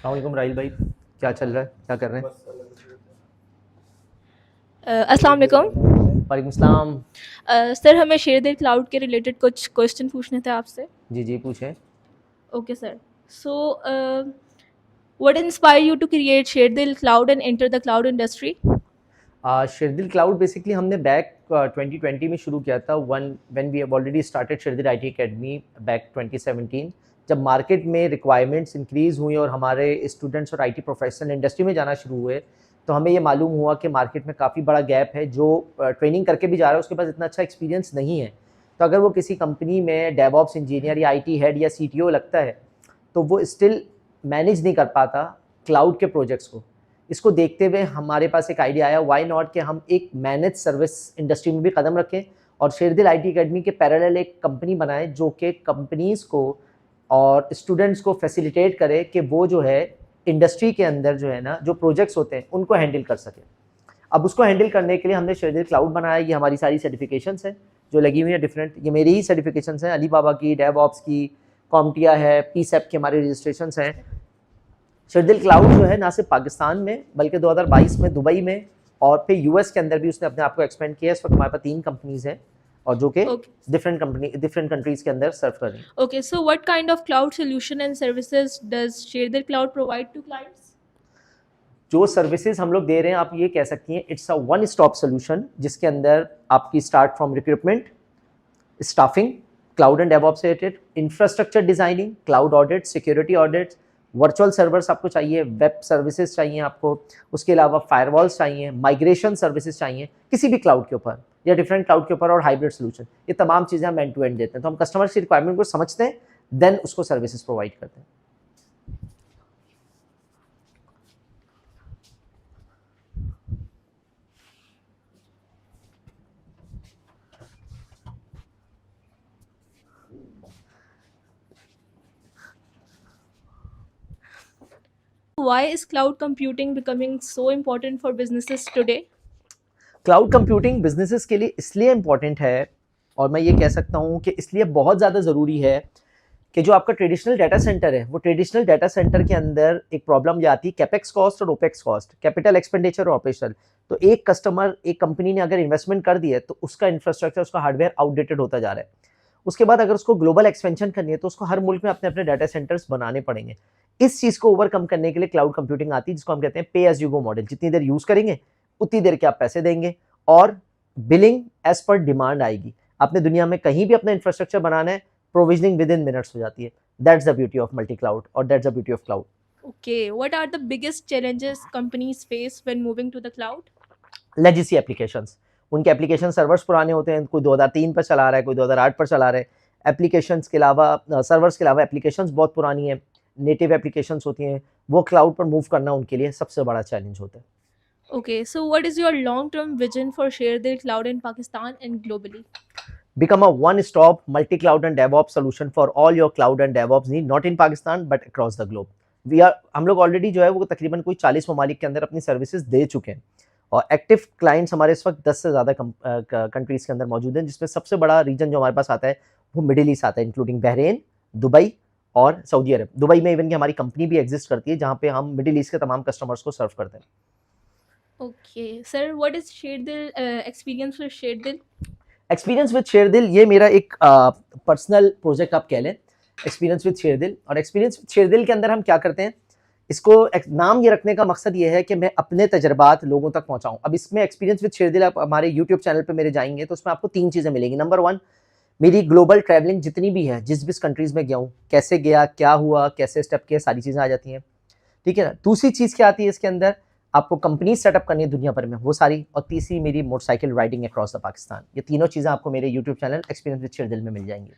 अस्सलाम वालेकुम राहिल भाई, क्या चल रहा है, क्या कर रहे हैं? अस्सलाम वालेकुम। वालेकुम सलाम। सर हमें शेरदिल क्लाउड के रिलेटेड कुछ क्वेश्चन पूछने थे आपसे। जी जी पूछें। Okay sir. So what inspire you to create Sherdil cloud and enter the cloud industry? Shirdil cloud basically हमने बैक 2020 में शुरू किया था, one when we have already started Shirdil IT academy back 2017। जब मार्केट में रिक्वायरमेंट्स इंक्रीज़ हुई और हमारे स्टूडेंट्स और आईटी प्रोफेशनल इंडस्ट्री में जाना शुरू हुए, तो हमें ये मालूम हुआ कि मार्केट में काफ़ी बड़ा गैप है। जो ट्रेनिंग करके भी जा रहा है उसके पास इतना अच्छा एक्सपीरियंस नहीं है। तो अगर वो किसी कंपनी में डेवऑप्स इंजीनियर या आईटी हेड या सीटीओ लगता है, तो वो स्टिल मैनेज नहीं कर पाता क्लाउड के प्रोजेक्ट्स को। इसको देखते हुए हमारे पास एक आइडिया आया, व्हाई नॉट कि हम एक मैनेज सर्विस इंडस्ट्री में भी कदम रखें और शेरदिल आईटी एकेडमी के पैरेलल एक कंपनी बनाएं जो कि कंपनीज़ को और स्टूडेंट्स को फैसिलिटेट करे कि वो जो है इंडस्ट्री के अंदर जो है ना, जो प्रोजेक्ट्स होते हैं उनको हैंडल कर सके। अब उसको हैंडल करने के लिए हमने शेरदिल क्लाउड बनाया। ये हमारी सारी सर्टिफिकेशंस हैं जो लगी हुई हैं डिफरेंट। ये मेरी ही सर्टिफिकेशंस हैं, अलीबाबा की, डेवऑप्स की, कॉम्टिया है, पीसेप के हमारे रजिस्ट्रेशंस हैं। शेरदिल क्लाउड जो है ना सिर्फ पाकिस्तान में बल्कि 2022 में दुबई में और फिर यूएस के अंदर भी उसने अपने आप को एक्सपेंड किया। इस वक्त हमारे पास 3 कंपनीज हैं और जो कि ओके। डिफरेंट कंट्रीज के अंदर सर्व कर रही हैं। Okay, so what kind of cloud solution and services does Sherdil cloud provide to clients? जो सर्विसेज हम लोग दे रहे हैं, आप ये कह सकती हैं it's a one stop solution, जिसके अंदर आपकी start from recruitment, staffing, cloud and DevOps related, infrastructure designing, cloud audit, security audit, virtual servers आपको चाहिए, वेब सर्विसेज चाहिए आपको, उसके अलावा फायरवॉल्स चाहिए, माइग्रेशन सर्विसेज चाहिए किसी भी क्लाउड के ऊपर या डिफरेंट क्लाउड के ऊपर, और हाइब्रिड सोल्यूशन। ये तमाम चीज़ें हम एंड टू एंड देते हैं। तो हम कस्टमर की रिक्वायरमेंट को समझते हैं, देन उसको सर्विसेज प्रोवाइड करते हैं। Why is cloud computing becoming so important for businesses today? Cloud computing businesses के लिए इसलिए इम्पॉर्टेंट है, और मैं ये कह सकता हूँ कि इसलिए बहुत ज़्यादा ज़रूरी है कि जो आपका ट्रेडिशनल डाटा सेंटर है, वो ट्रेडिशनल डाटा सेंटर के अंदर एक प्रॉब्लम ये आती है, कैपेक्स कॉस्ट और ओपेक्स कॉस्ट, कैपिटल एक्सपेंडिचर और ऑपरेशनल। तो एक कस्टमर, एक कंपनी ने अगर इन्वेस्टमेंट कर दी है तो उसका इंफ्रास्ट्रक्चर, उसका हार्डवेयर आउटडेटेड होता जा रहा है। उसके बाद अगर उसको ग्लोबल एक्सपेंशन करनी है तो उसको हर मुल्क में अपने अपने डाटा सेंटर्स बनाने पड़ेंगे। इस चीज़ को ओवरकम करने के लिए क्लाउड कंप्यूटिंग आती है, जिसको हम कहते हैं पे एज यू गो मॉडल। जितनी देर यूज़ करेंगे उतनी देर के आप पैसे देंगे और बिलिंग एज पर डिमांड आएगी। आपने दुनिया में कहीं भी अपना इंफ्रास्ट्रक्चर बनाना है, प्रोविजनिंग विद इन मिनट्स हो जाती है। That's the beauty of multi cloud और that's the beauty of cloud. Okay, what are the biggest challenges companies face when moving to the cloud? Legacy applications, उनके application servers पुराने होते हैं, कोई 2003 पर चला रहा है, कोई 2008 पर चला रहा है। एप्लीकेशंस के अलावा, सर्वर्स के अलावा एप्लीकेशंस बहुत पुरानी है, नेटिव एप्लीकेशंस होती हैं, वो क्लाउड पर मूव करना उनके लिए सबसे बड़ा चैलेंज होता है। Okay, so what is your long-term vision for Sharedil Cloud in Pakistan and globally? Become a one-stop multi-cloud and DevOps solution for all your cloud and DevOps need, not in Pakistan but across the globe. हम लोग already जो है वो तकरीबन कोई 40 ममालिक के अंदर अपनी सर्विसेज दे चुके हैं और एक्टिव क्लाइंट्स हमारे इस वक्त 10 से ज़्यादा कंट्रीज़ के अंदर मौजूद हैं, जिसमें सबसे बड़ा रीजन जो हमारे पास आता है वो मिडिल ईस्ट आता है, इंक्लूडिंग बहरीन, दुबई और सऊदी अरब। दुबई में इवन की हमारी कंपनी भी एग्जिस्ट करती है, जहाँ पे हम मिडिल ईस्ट के तमाम कस्टमर्स को सर्व करते हैं। Okay, sir, what is Sharedil experience for Sharedil? Experience with Sherdil, ये मेरा एक पर्सनल प्रोजेक्ट आप कह लें, एक्सपीरियंस विद शेरदिल। और एक्सपीरियंस विद शेरदिल के अंदर हम क्या करते हैं, इसको नाम ये रखने का मकसद ये है कि मैं अपने तजर्बात लोगों तक पहुंचाऊं। अब इसमें एक्सपीरियंस विद शेरदिल, आप हमारे यूट्यूब चैनल पे मेरे जाएंगे तो उसमें आपको 3 चीज़ें मिलेंगी। नंबर 1, मेरी ग्लोबल ट्रैवलिंग जितनी भी है, जिस भी कंट्रीज़ में गया हूँ, कैसे गया, क्या हुआ, कैसे स्टेप किए, सारी चीज़ें आ जाती हैं, ठीक है ना। दूसरी चीज़ क्या आती है इसके अंदर, आपको कंपनी सेटअप करनी है दुनिया भर में, वो सारी। और तीसरी मेरी motorcycle riding across the Pakistan. ये तीनों चीज़ें आपको मेरे यूट्यूब चैनल एक्सपीरियंस विद शेरदिल में मिल जाएंगी।